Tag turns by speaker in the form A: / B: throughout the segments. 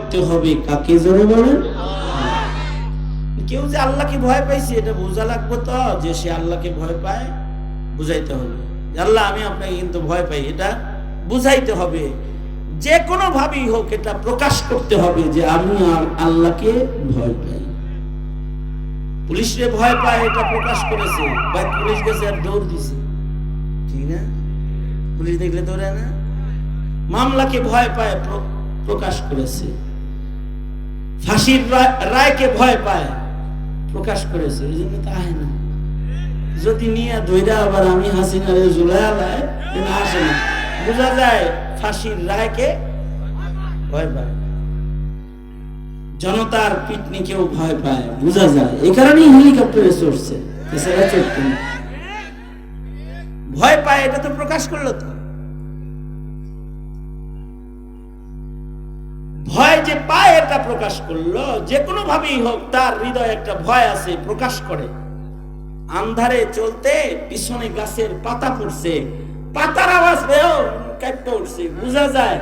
A: করতে হবে কাকে? জোরে বলেন। কেউ যে আল্লাহকে ভয় পাইছে এটা বোঝা লাগবে তো, যে সে আল্লাহকে ভয় পায় বুঝাইতে হবে। আল্লাহ আমি আপনাকে কিন্তু ভয় পাই, এটা বুঝাইতে হবে। যে কোনো ভাবেই হোক এটা প্রকাশ করতে হবে যে আমি আল্লাহকে ভয় পাই। পুলিশে ভয় পায় এটা প্রকাশ করেছে, বা পুলিশ গেছে আর দৌড় দিছে, ঠিক না? পুলিশ দেখলে দৌড়ে না। মামলাকে ভয় পায় প্রকাশ করেছে। ফাঁসির রায়কে ভয় পায় প্রকাশ করেছে, এই জন্য তা হয় না। যদি নিয়ে ধৈরা আবার আমি হাসিনারে জুলায় আসে না, বোঝা যায় ফাঁসির রায়কে ভয় পায়। জনতার পিটনিকেও ভয় পায়, বোঝা যায়। এই কারণেই হেলিকপ্টারে চড়ছে, এছাড়া চড়তো না। ভয় পায় এটা তো প্রকাশ করলো তো। ভয় যে পায় এটা প্রকাশ করলো। যে কোনো ভাবেই হোক তার হৃদয়ে একটা ভয় আছে, প্রকাশ করে। আন্ধারে চলতে পিছনে গাছের পাতা পড়ছে, পাতার আওয়াজ পেয়েও কাঁপতে উঠছে, বোঝা যায়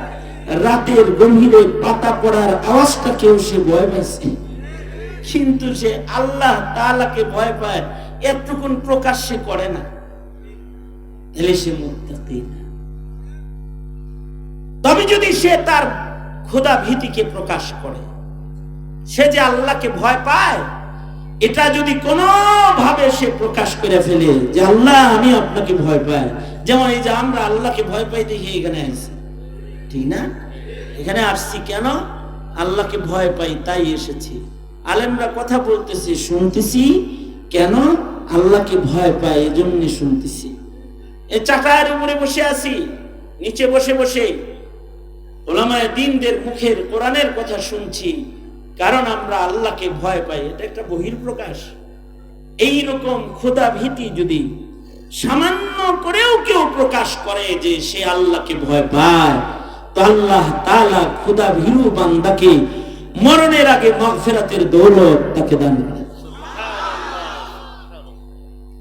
A: রাতের গভীরে পাতা পড়ার আওয়াজটা কেউ সে ভয় পাইছে। কিন্তু সে আল্লাহ তাআলাকে ভয় পায়, এতটুকুন প্রকাশ্যে করে না, তাহলে সে মুত্তাকি না। তবে যদি সে তার খোদা ভীতিকে প্রকাশ করে, সে যে আল্লাহকে ভয় পায়, এটা যদি কোনো ভাবে সে প্রকাশ করে ফেলে যে আল্লাহ আমি আপনাকে ভয় পাই, যেমন এই যে আমরা আল্লাহকে ভয় পাই দেখি এখানে আসছি, ঠিক না? এখানে আসছি কেন? আল্লাহকে ভয় পাই তাই এসেছি। আলেমরা কথা বলতেছি, শুনতেছি কেন? আল্লাহকে ভয় পাই এজন্য শুনতেছি। এই চাকার উপরে বসে আছি, নিচে বসে বসে উলামায়ে দ্বীনদের মুখের কোরআনের কথা শুনছি, কারণ আমরা আল্লাহকে ভয় পাই। এটা একটা বহির্প্রকাশ। এইরকম খোদা ভীতি যদি সামান্য করেও কেউ প্রকাশ করে যে সে আল্লাহকে ভয় পায়, তো আল্লাহ তাআলা খোদা ভীরু বান্দাকে মরণের আগে মাগফিরাতের দৌলত তাকে দান করেন।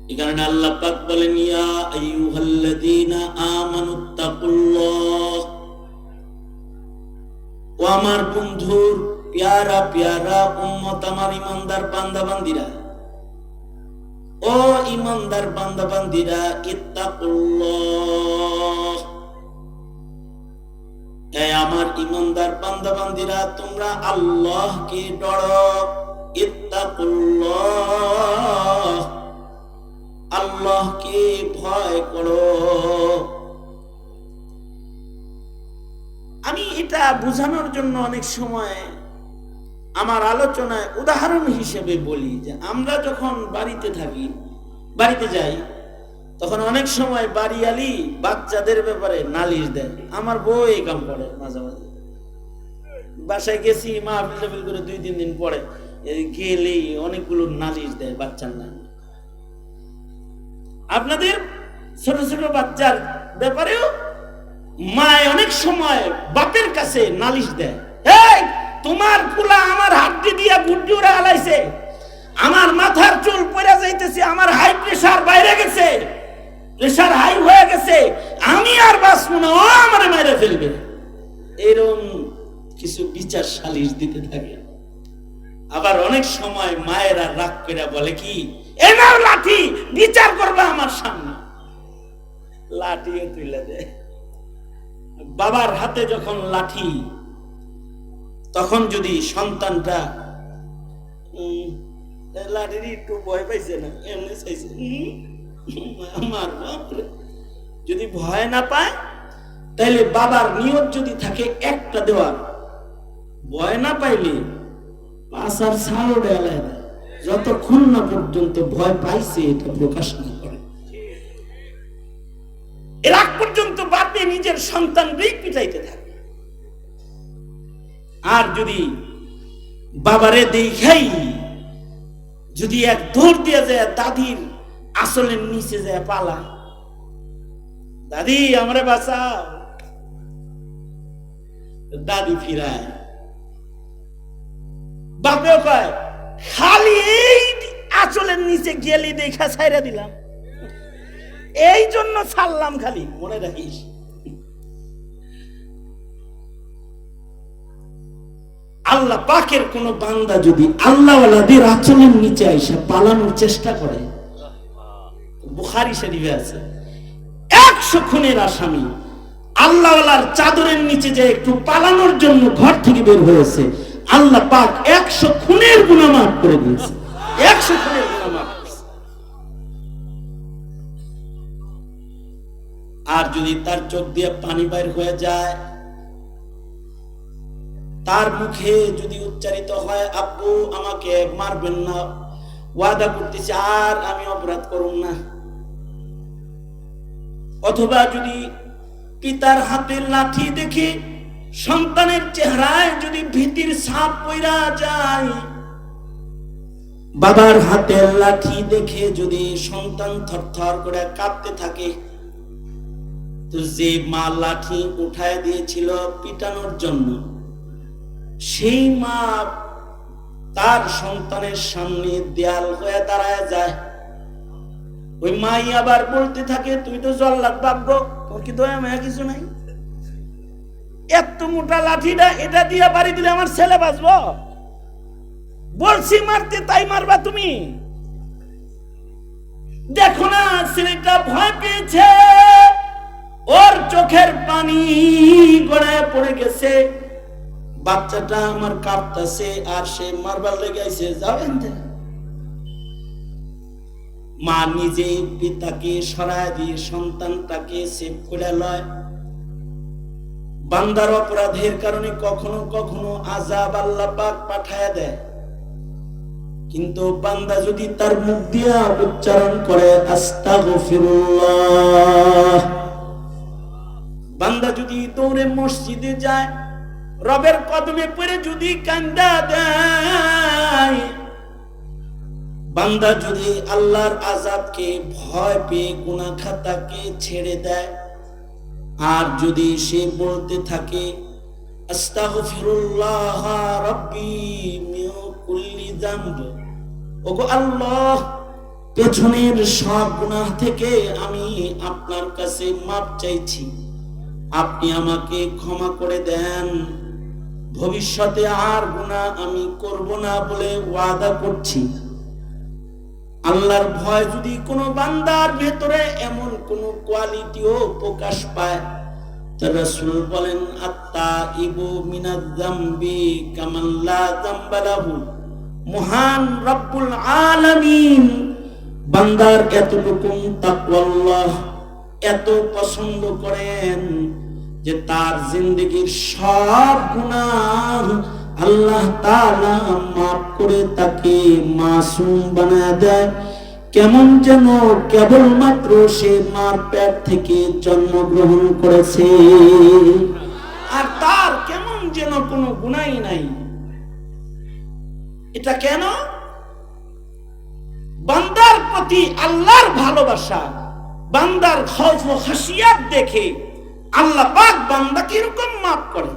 A: এই কারণে আল্লাহ পাক বলেন, ইয়া আইয়ুহাল্লাযীনা আমানুত্তাকুল্লাহ, ও আমার বন্ধুর প্যারা প্যারা উম্মত, আমার ইমানদার বান্দা বান্দিরা, ও ইমানদার বান্দা বান্দিরা, ইত্তাকুল্লাহ, এই আমার ইমানদার বান্দা বান্দিরা তোমরা আল্লাহকে ডরো। ইত্তাকুল্লাহ, আল্লাহকে ভয় করো। আমি এটা বোঝানোর জন্য অনেক সময় আমার আলোচনায় উদাহরণ হিসেবে বলি যে আমরা যখন বাড়িতে থাকি, বাড়িতে যাই, তখন অনেক সময় বাড়িয়ালি বাচ্চাদের ব্যাপারে নালিশ দেয়। আমার বউ এই কাম করে মাঝে মাঝে। বাসায় গেছি মাহফিল করে 2-3 দিন পরে গেলেই অনেকগুলো নালিশ দেয় বাচ্চার নাম। আপনাদের ছোট ছোট বাচ্চার ব্যাপারেও মায় অনেক সময় বাপের কাছে নালিশ দেয়, এই তোমার পোলা আমার হাড্ডি দিয়া গুড্ডি উড়া আলাইছে, আমার মাথার চুল পড়ে যাইতেছে, আমার হাই প্রেসার বাইরে গেছে, প্রেসার হাই হয়ে গেছে, আমি আর বাঁচবো না, ও আমারে মেরে ফেলবে। এরকম কিছু বিচার সালিশ দিতে থাকে। আবার অনেক সময় মায়েরা রাগ করে বলে কি, এনার লাঠি বিচার করবে আমার সামনে, লাঠিও তুলে দেয়। বাবার হাতে যখন লাঠি, তখন যদি সন্তানটা লাঠির একটু ভয় পাইছে না, এমনি চাইছে আমার বাপরে, যদি ভয় না পায়, তাইলে বাবার নিয়ত যদি থাকে একটা দেওয়ার, ভয় না পাইলে পাশার ছাড়ো দেয়, যতক্ষণ না পর্যন্ত ভয় পাইছে এটা প্রকাশ না করে। এর আগ পর্যন্ত বাপে নিজের সন্তানকেই পিটাইতে থাকে। আর যদি বাবারে দেখাই যদি এক দৌড় দিয়ে যায় দাদির আসলের নিচে যায় পালা, দাদি আমারে বাঁচাও, দাদি ফিরায়, বাপেও কয় খালি এই আঁচলের নিচে গেলি দেখা ছাইরা দিলাম, এই জন্য ছাড়লাম, খালি মনে রাখিস। আল্লাহ পাকের কোন বান্দা যদি আল্লাহওয়ালাদের আচরণের নিচে আইসা পালানোর চেষ্টা করে, বুখারী শরীফে আছে 100 খুনের আসামি আল্লাহওয়ালার চাদরের নিচে যে একটু পালানোর জন্য ঘর থেকে বের হয়েছে, আল্লাহ পাক 100 খুনের গুনাহ মাফ করে দিয়েছে। 100 খুনের গুনাহ মাফ করেছে। আর যদি তার চোখ দিয়ে পানি বাইর হয়ে যায়, তার মুখে যদি উচ্চারিত হয় আব্বু আমাকে মারবেন না, ওয়াদা করতেছি আর আমি অপরাধ করব না, অথবা যদি পিতার হাতের লাঠি দেখে সন্তানের চেহারায় যদি ভীতির ছাপ পড়া যায়, বাবার হাতের লাঠি দেখে যদি সন্তান থরথর করে কাঁপতে থাকে, তো যে মা লাঠি উঠায় দিয়েছিল পিটানোর জন্য, সেই মা তার সন্তানের সামনে দেয়াল হয়ে দাঁড়ায় যায়, ওই মাই আবার বলতে থাকে তুই তো জল্লাদ বাব্য, তোর কি দয়া মায়া কিছু নাই? এত মোটা লাঠিটা এটা দিয়ে বাড়ি দিলে আমার ছেলে বাঁচবো? বলছি মারতে তাই মারবা তুমি? দেখো না ছেলেটা ভয় পেয়েছে, ওর চোখের পানি গড়ায় পড়ে গেছে, বাচ্চাটা আমার কাঁপতেছে আর সে মারবার লেগে আইছে। যাবেন মা নিজেই পিতাকে সরায় দিয়ে সন্তানটাকে সেভ করে লয়। বান্দার অপরাধের কারণে কখনো কখনো আযাব আল্লাহ পাক পাঠায় দেয়, কিন্তু বান্দা যদি তার মুখ দিয়ে উচ্চারণ করে আস্তাগফিরুল্লাহ, বান্দা যদি দৌড়ে মসজিদে যায়, রবের কদমে পড়ে যদি কান্দা দেয়, বান্দা যদি আল্লাহর আযাবকে ভয় পেয়ে গুনাহ খাতাকে ছেড়ে দেয়, আর যদি সে বলতে থাকে আস্তাগফিরুল্লাহ রাব্বি মিন কুল্লি যামব, ওগো আল্লাহ পেছনের সব গুনাহ থেকে আমি আপনার কাছে মাপ চাইছি, আপনি আমাকে ক্ষমা করে দেন, ভবিষ্যতে আর গুনাহ আমি করব না বলে ওয়াদা করছি। আল্লাহর ভয় যদি কোনো বান্দার ভেতরে এমন কোন কোয়ালিটিও প্রকাশ পায়, তার রাসূল বলেন আত্তাইবু মিনাজ যামবি কামান লা যামবা লাহু, মহান রব্বুল আলামিন বান্দার এতটুকু তাকওয়াল্লাহ এত পছন্দ করেন যে তার জিন্দেগীর সব গুনাহ আল্লাহ তাআলা মাফ করে তাকে মাসুম বানায় দেয়, কেমন যেন কেবলমাত্র সে মার পেট থেকে জন্মগ্রহণ করেছে, আর তার কেমন যেন কোনো গুনাহই নাই। এটা কেন? বান্দার প্রতি আল্লাহর ভালোবাসা, বান্দার খৌফ ও খাশিয়াত দেখে আল্লাহ পাক বান্দাকে এরকম মাফ করে।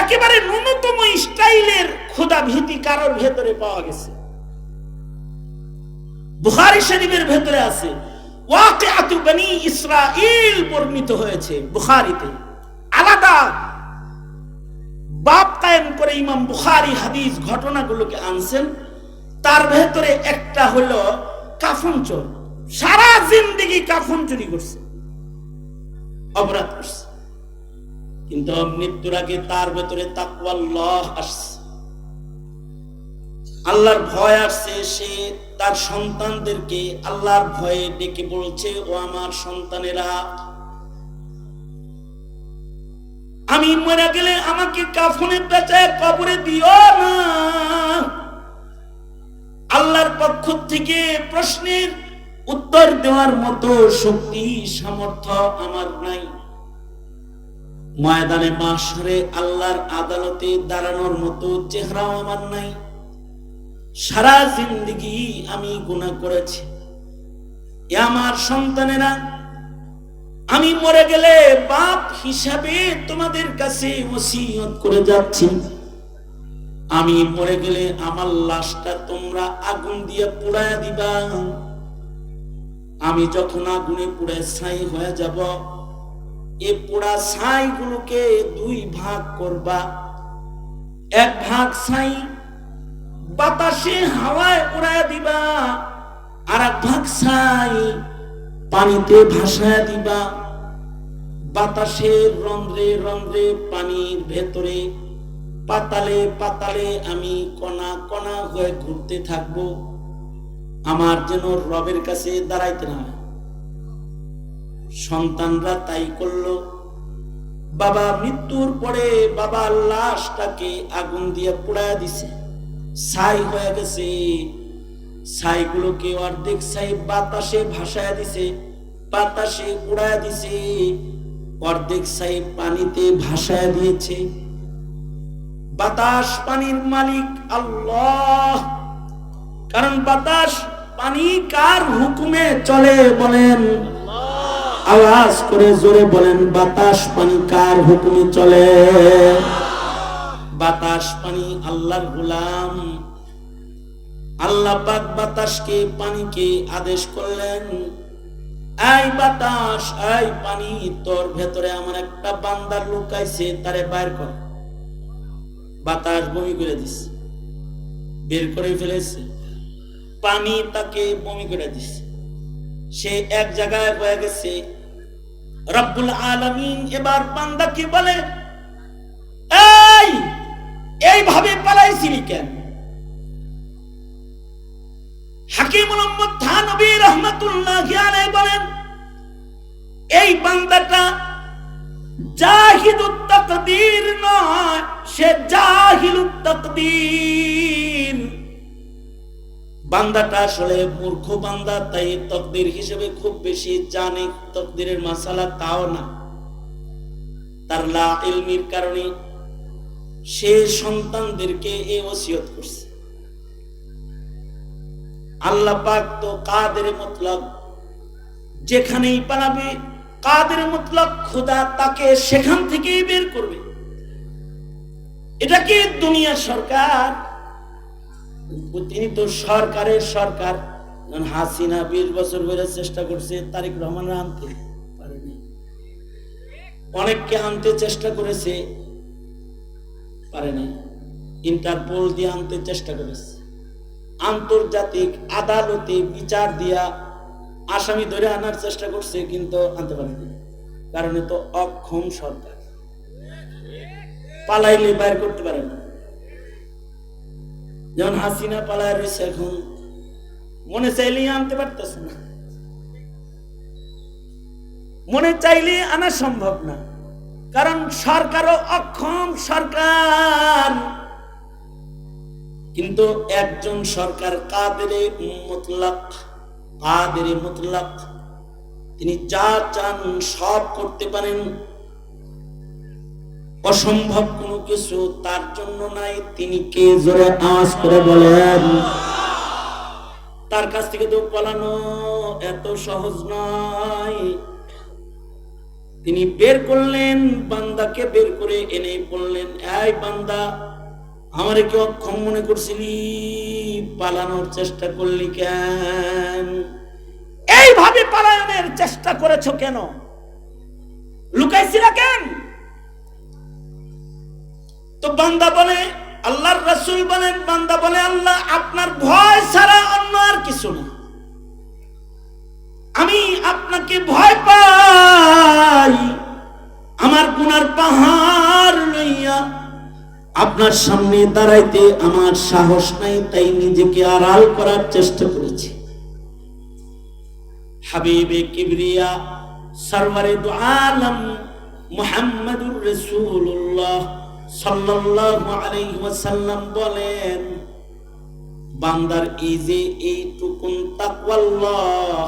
A: একেবারে ন্যূনতম স্টাইলের খোদা ভীতি কারোর ভেতরে পাওয়া গেছে। বুখারী শরীফের ভেতরে আছে, ওয়াকিআতু বনি ইসরাঈল বর্ণিত হয়েছে বুখারীতে, আলাদা বাব কায়েম করে ইমাম বুখারী হাদিস ঘটনাগুলোকে আনছেন। তার ভেতরে একটা হলো কাফন চোর, সারা জিন্দেগি কাফন চুরি করছে, অপরাধ করছে, কিন্তু মৃত্যুর আগে তার ভেতরে তাকওয়াল্লাহ আসছে, আল্লাহর ভয় আসছে। সে তার সন্তানদেরকে আল্লাহর ভয়ে ডেকে বলছে, ও আমার সন্তানেরা, আমি মরে গেলে আমাকে কাফনে পেঁচায় কবরে দিও না, আল্লাহর পক্ষ থেকে প্রশ্নের উত্তর দেওয়ার মতো শক্তি সামর্থ্য আমার নাই, ময়দানে মাশরে আল্লাহর আদালতে দাঁড়ানোর মতো চেহারাও আমার নাই, সারা জিন্দেগি আমি গুনাহ করেছি। এ আমার সন্তানেরা, আমি মরে গেলে বাপ হিসাবে তোমাদের কাছে ওসিয়ত করে যাচ্ছি, আমি মরে গেলে আমার লাশটা তোমরা আগুন দিয়ে পুড়ায় দিবা, আমি যখন আগুনে পুড়ে ছাই হয়ে যাব, এ পোড়া ছাইগুলোকে দুই ভাগ করবা। এক ভাগ ছাই বাতাসে হাওয়ায় উড়ায় দিবা, আর এক ভাগ ছাই পানিতে ভাসায় দিবা। বাতাসের রন্ধ্রে রন্ধ্রে, পানির ভেতরে, পাতালে পাতালে আমি কণা কণা হয়ে ঘুরতে থাকবো, আমার যেন রবের কাছে দাঁড়াইতে না। সন্তানরা তাই করলো। বাবা মৃত্যুর পরে বাবার লাশটাকে আগুন দিয়ে পোড়ায় দিছে, ছাই হয়ে গেছে। ছাইগুলোকে অর্ধেক ছাই বাতাসে ভাসায় দিছে, বাতাসে উড়ায় দিছে, অর্ধেক ছাই পানিতে ভাসায় দিয়েছে। বাতাস পানির মালিক আল্লাহ। কারণ বাতাস পানি কার হুকুমে চলে বলেন? আওয়াজ করে জোরে বলেন, বাতাস পানি কার হুকুমে চলে? বাতাস পানি আল্লাহর গোলাম। আল্লাহ পাক বাতাসকে পানিকে আদেশ করলেন, এই বাতাস, এই পানি, তোর ভেতরে আমার একটা বান্দার লুকাইছে, তারে বাইর কর। বাতাস বমি করে দিছে, বের করে ফেলেছে। পানি তাকে বমি করে দিছে, সে এক জায়গায় হয়ে গেছে। রব্বুল আলামিন এবার বান্দাকে বলে, এইভাবে পালাইছিলি কেন? হাকিম মোহাম্মদ থানভী রাহমাতুল্লাহি আলাইহি বলেন, এই বান্দাটা জাহিদুত তাকদীর নয়, সে জাহিলুত তাকদীর। বান্দাটা আসলে মূর্খ বান্দা, তাই তকদির হিসেবে খুব বেশি জানে তকদিরের মাসালা তাও না। তার লা ইলমির কারণে সে সন্তানদেরকে এই ওসিয়ত করছে। আল্লাহ পাক তো কাদের মুতলাক, যেখানেই পালাবে কাদের মুতলাক খোদা তাকে সেখান থেকেই বের করবে। এটা কি দুনিয়ার সরকার? তিনি তো সরকারের সরকার। হাসিনা 20 বছর ধরে চেষ্টা করছে তারেক রহমান আনতে পারেনি, অনেককে আনতে চেষ্টা করেছে, পারেনি। ইন্টারপোল দিয়ে আনতে চেষ্টা করেছে, আন্তর্জাতিক আদালতে বিচার দিয়া আসামি ধরে আনার চেষ্টা করছে, কিন্তু আনতে পারেনি। কারণ তো অক্ষম সরকার, পালাইলে বাইর করতে পারে না। যেমন হাসিনা পালায় রয়েছে, এখন মনে চাইলে আনতে পারতেছে না, মনে চাইলে আনা সম্ভব না, কারণ সরকারও অক্ষম সরকার। কিন্তু একজন সরকার কাদেরে মুতলাক, কাদেরে মুতলাক, তিনি যা চান সব করতে পারেন। অসম্ভব কোনো কিছু তার জন্য নাই। তিনি কে? জোরে আওয়াজ করে বলেন। তার কাছ থেকে তো পালানো এত সহজ নয়। তিনি বের করলেন, বান্দাকে বের করে এনে বললেন, এই বান্দা, আমারে কি অক্ষম মনে করছিলি? পালানোর চেষ্টা করলি কেন? এইভাবে পালানোর চেষ্টা করেছো কেন? লুকাইছিলা কেন? তো বান্দা বলে, আল্লাহর রাসূল বলেন, বান্দা বলে, আল্লাহ আপনার ভয় ছাড়া অন্য আর কিছু না। আমি আপনাকে ভয় পাই। আমার গুনার পাহাড় লইয়া আপনার সামনে দাঁড়াইতে আমার সাহস নাই, তাই নিজেকে আড়াল করার চেষ্টা করেছি। হাবিবে কিবরিয়া সরওয়ারে দু আলম মুহাম্মদুর রাসূলুল্লাহ সাল্লাল্লাহু আলাইহি ওয়াসাল্লাম বলেন, বান্দার এই যে এইটুকুন তাকওয়াল্লাহ,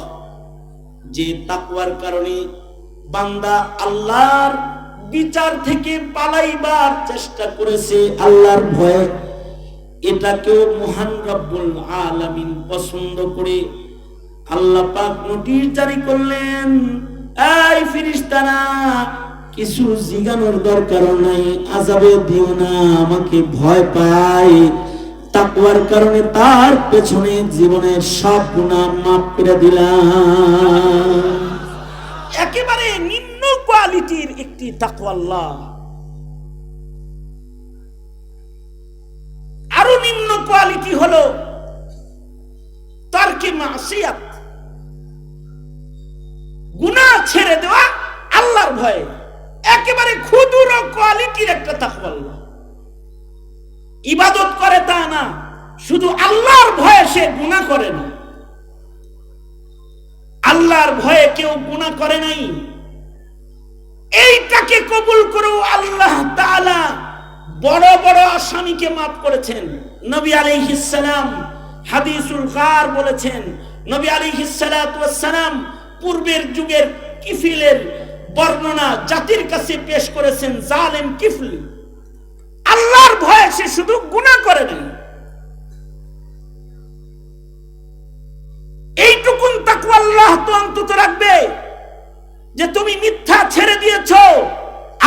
A: যে তাকওয়ার কারণে বান্দা আল্লাহর বিচার থেকে পালাইবার চেষ্টা করেছে, আল্লাহর ভয়ে, এটাকেও মহান রব্বুল আলামিন পছন্দ করে আল্লাহ পাক নোটিশ জারি করলেন, এই ফেরেশতারা, কিছু জিগানোর দরকার নাই, আযাবে দিও না, আমাকে ভয় পাই। তাকওয়ার কারণে তার পেছনে জীবনের সব গুনাহ মাফ করে দিলাম। একেবারে নিম্ন কোয়ালিটির একটি তাকওয়াল্লাহ। আরো নিম্ন কোয়ালিটি হলো তারকে মাসিয়াত, গুনাহ ছেড়ে দেওয়া আল্লাহর ভয়ে। একেবারে ক্ষুদ্র কোয়ালিটির একটা তাকওয়াল্লাহ। ইবাদত করে তা না, শুধু আল্লাহর ভয়ে সে গুনাহ করে না। আল্লাহর ভয়ে কেউ গুনাহ করে নাই, এইটাকে কবুল করো। আল্লাহ তাআলা বড় বড় আসামিকে মাফ করেছেন। নবী আলাইহিস সালাম হাদিসুল গার বলেছেন, নবী আলাইহিস সালাতু ওয়াস সালাম পূর্বের যুগের কিফিলের বর্ণনা জাতির কাছে পেশ করেছেন। জালেম কিফল, আল্লাহর ভয়ে সে শুধু গুনাহ করে নাই। এইটুকুন তাকওয়াল্লাহ তো অন্তত রাখবে যে তুমি মিথ্যা ছেড়ে দিয়েছো,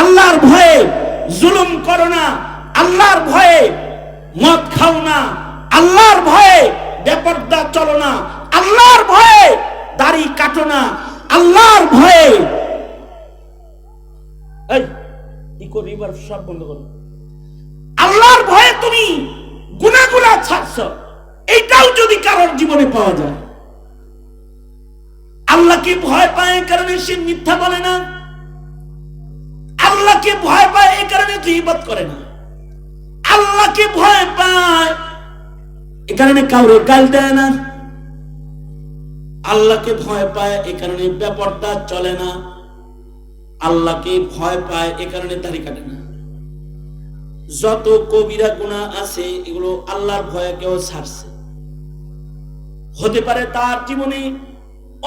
A: আল্লাহর ভয়ে জুলুম করো না, আল্লাহর ভয়ে মদ খাও না, আল্লাহর ভয়ে বেপরদা চলো না, আল্লাহর ভয়ে দাড়ি কাটো না, আল্লাহর ভয়ে সব বন্ধ করো, আল্লাহর ভয়ে তুমি গুনাহগুলা ছাড়ছো। এইটাও যদি কারোর জীবনে পাওয়া যায়, আল্লাহকে ভয় পায় এই কারণে সে মিথ্যা বলে না, আল্লাহকে ভয় পায় এই কারণে গীবত করে না, আল্লাহকে ভয় পায় এই কারণে কাউরে গাল দেয় না, আল্লাহকে ভয় পায় এই কারণে বেপরদা চলে না, আল্লাহকে ভয় পায় এই কারণে দাড়ি কাটে না। যত কবিরা গুনাহ আছে এগুলো আল্লাহর ভয়ে কেউ ছাড়ছে। হতে পারে তার জীবনে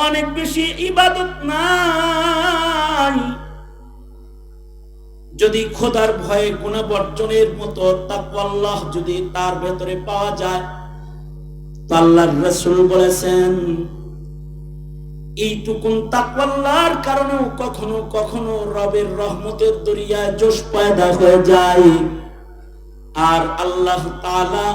A: অনেক বেশি ইবাদত নাই, যদি খোদার ভয়ে গুনাহ বর্জনের মতো তাকওয়াল্লাহ যদি তার ভেতরে পাওয়া যায়, তো আল্লাহর রাসূল বলেছেন এইটুকুন তাকওয়াল্লাহর কারণে কখনো কখনো রবের রহমতের দরিয়ায় জোশ পয়দা হয়ে যায়। আর আল্লাহ তাআলা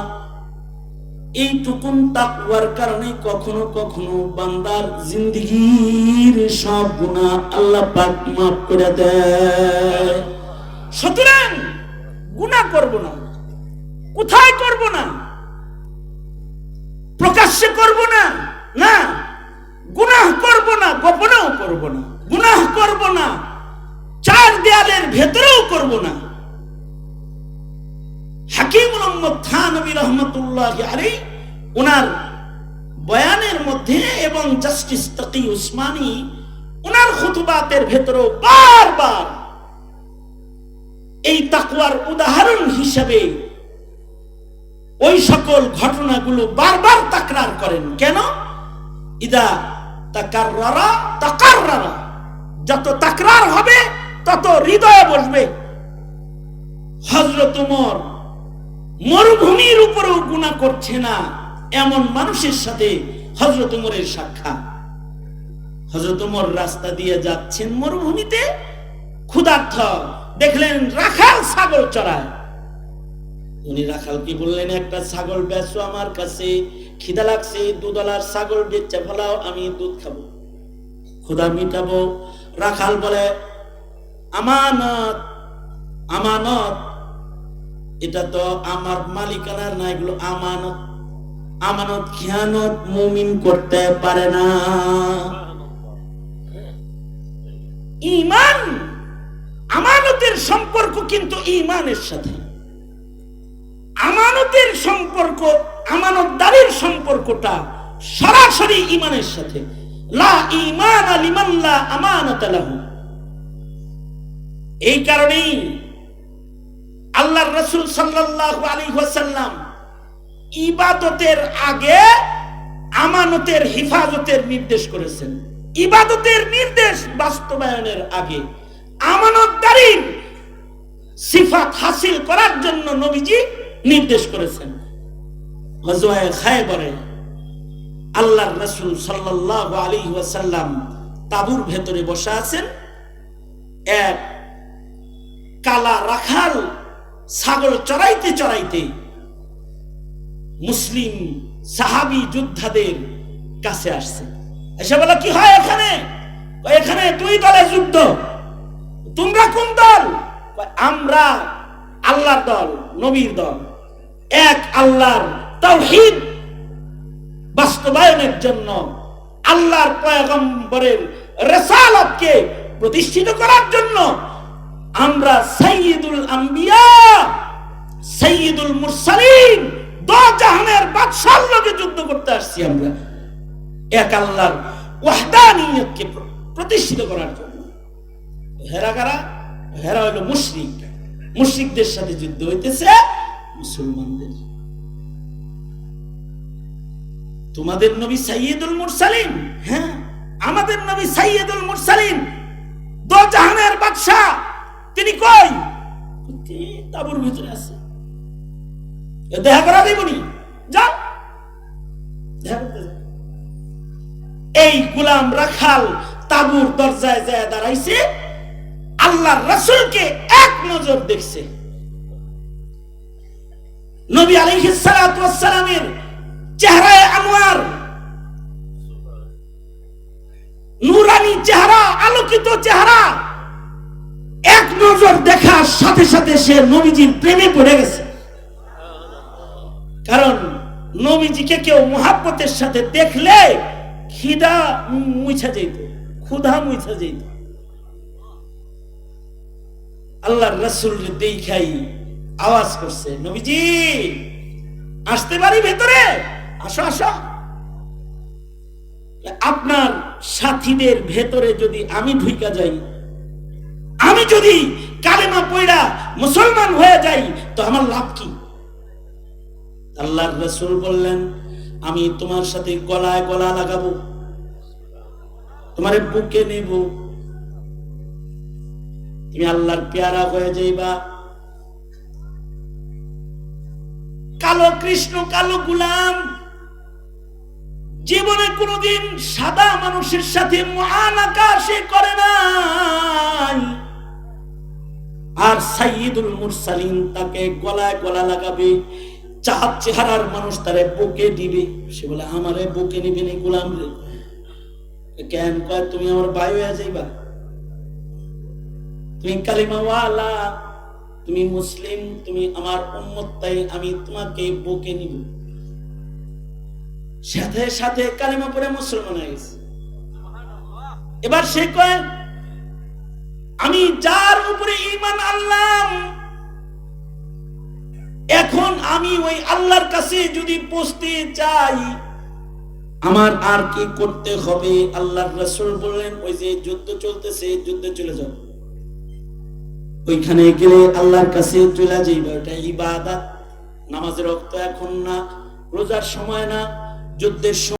A: এইটুকুন তাকওয়ার কারণে কখনো কখনো বান্দার জিন্দেগীর সব গুনাহ আল্লাহ পাক মাফ করে দেয়। সুতরাং গুনাহ করব না, কোথায় করব না? প্রকাশ্যে করব না, না গুনাহ করব না, গোপনেও করব না, গুনাহ করব না, চার দেয়ালের ভেতরেও করব না। হাকিমুল উম্মত থানবী রাহমাতুল্লাহি আলাইহি ওনার বয়ানের মধ্যে এবং জাস্টিস তাকি উসমানী ওনার খুতবাতের ভেতরেও বারবার এই তাকওয়ার উদাহরণ হিসেবে ওই সকল ঘটনাগুলো বারবার তাকরার করেন। কেন? ইদা তাকাররারা তাকাররারা, যত তাকরার হবে তত হৃদয়ে বসবে। হযরত ওমর মরুভূমির উপরেও গুনাহ করছে না এমন মানুষের সাথে হযরত ওমরের সাক্ষাৎ। হযরত ওমর রাস্তা দিয়ে যাচ্ছেন মরুভূমিতে, ক্ষুধার্ত, দেখলেন রাখাল ছাগল চড়ায়। উনি রাখালকে বললেন, একটা ছাগল বেচো আমার কাছে, খিদা লাগছে, $2 ছাগল বেচে ফেলাও, আমি দুধ খাবো, ক্ষুধা মিটাবো। রাখাল বলে, আমানত, আমানত, এটা তো আমার মালিকানার না, এগুলো আমানত, আমানত খিয়ানত মুমিন করতে পারে না। ঈমান, আমানতের সম্পর্ক কিন্তু ঈমানের সাথে, আমানতের সম্পর্ক, আমানতদারির সম্পর্কটা সরাসরি ঈমানের সাথে। লা ঈমান লিমান লা আমানাত লাহু। এই কারণেই আল্লাহর রাসূল সাল্লাল্লাহু আলাইহি ওয়াসাল্লাম ইবাদতের আগে আমানতের হিফাজতের নির্দেশ করেছেন। ইবাদতের নির্দেশ বাস্তবায়নের আগে আমানতদারির সিফাত হাসিল করার জন্য নবীজি নির্দেশ করেছেন। গজওয়ায়ে খায়বরে আল্লাহর রাসূল সাল্লাল্লাহু আলাইহি ওয়াসাল্লাম তাঁবুর ভেতরে বসে আছেন। এক কালা রাখাল ছাগল চড়াইতে চড়াইতে মুসলিম সাহাবী যোদ্ধাদের কাছে আসছে। এসে বলে, কি হয় এখানে? এখানে দুই দলে যুদ্ধ, তোমরা কোন দল? আমরা আল্লাহর দল, নবীর দল। এক আল্লাহর তাওহীদ বাস্তবায়নের জন্য, আল্লাহর পয়গম্বরের রিসালাতকে প্রতিষ্ঠিত করার জন্য আমরা সাইয়্যিদুল আম্বিয়া, সাইয়্যিদুল মুরসালিন, দো জাহানের বাদশার লগে যুদ্ধ করতে আসছি। আমরা এক আল্লাহর ওয়াহদানিয়তকে প্রতিষ্ঠিত করার জন্য। হেরা কারা? হেরা হলো মুশরিক। মুশরিকদের সাথে যুদ্ধ হইতেছে মুসলমানদের। তোমাদের নবী সাইয়্যিদুল মুরসালিন, হ্যাঁ আমাদের নবী সাইয়্যিদুল মুরসালিন, দো জাহানের বাদশা, তিনি কই? তাবুর ভিতরে আছে, দেখা করা দেবনি, যাও দেখা করতে যাও। এই গোলাম রাখাল তাবুর দরজায় যায় দাঁড়াইছে, আল্লাহর রাসূলকে এক নজর দেখছে। নবী আলাইহিস সালাতু ওয়াস সালামের চেহারায় আনোয়ার, নূরানী চেহারা, আলোকিত চেহারা, এক নজর দেখার সাথে সাথে সে নবীজির প্রেমে পড়ে গেছে। কারণ নবীজিকে কেউ মুহাব্বতের সাথে দেখলে খিদা মুছা যেত, ক্ষুধা মুছা যেত। আল্লাহর রাসূল দেখাই আওয়াজ করছে, নবীজি আসতে পারি ভেতরে? আসো আসো। আপনার সাথীদের ভেতরে যদি আমি ঢুইকা যাই, আমি যদি কালেমা পড়া মুসলমান হয়ে যাই, তো আমার লাভ কি? আল্লাহর রাসূল বললেন, আমি তোমার সাথে গলায় গলা লাগাবো, তোমারে বুকে নেব, তুমি আল্লাহর পেয়ারা হয়ে যাইবা। কালো কৃষ্ণ, কালো গোলাম জীবনে কোনদিন সাদা মানুষের সাথে মুআনাকা সে করে নাই। আর সাইয়্যিদুল মুরসালিন তাকে গলায় গলা লাগাবে, চাঁদ চেহারার মানুষ তারে বুকে দিবে। সে বলে, আমারে বুকে নিবে না গোলাম রে। কেন? কয় তুমি আমার ভাই হয়ে যাইবা, তুমি কালিমাওয়ালা, তুমি মুসলিম, তুমি আমার উম্মত, তাই আমি তোমাকে বুকে নিব। সাথে সাথে কালিমা পড়ে মুসলমান হয়ে গেছে। এবার সে কয়, আমি যার উপরে ঈমান আনলাম, এখন আমি ওই আল্লাহর কাছে যদি পৌঁছতে চাই, আমার আর কি করতে হবে? আল্লাহর রাসূল বললেন, ওই যে যুদ্ধ চলতেছে, যুদ্ধে চলে যাও। ওইখানে গেলে আল্লাহর কাছে চলে যাইবা, এটা ইবাদত। নামাজের ওয়াক্ত এখন না, রোজার সময় না, যুদ্ধের সময়।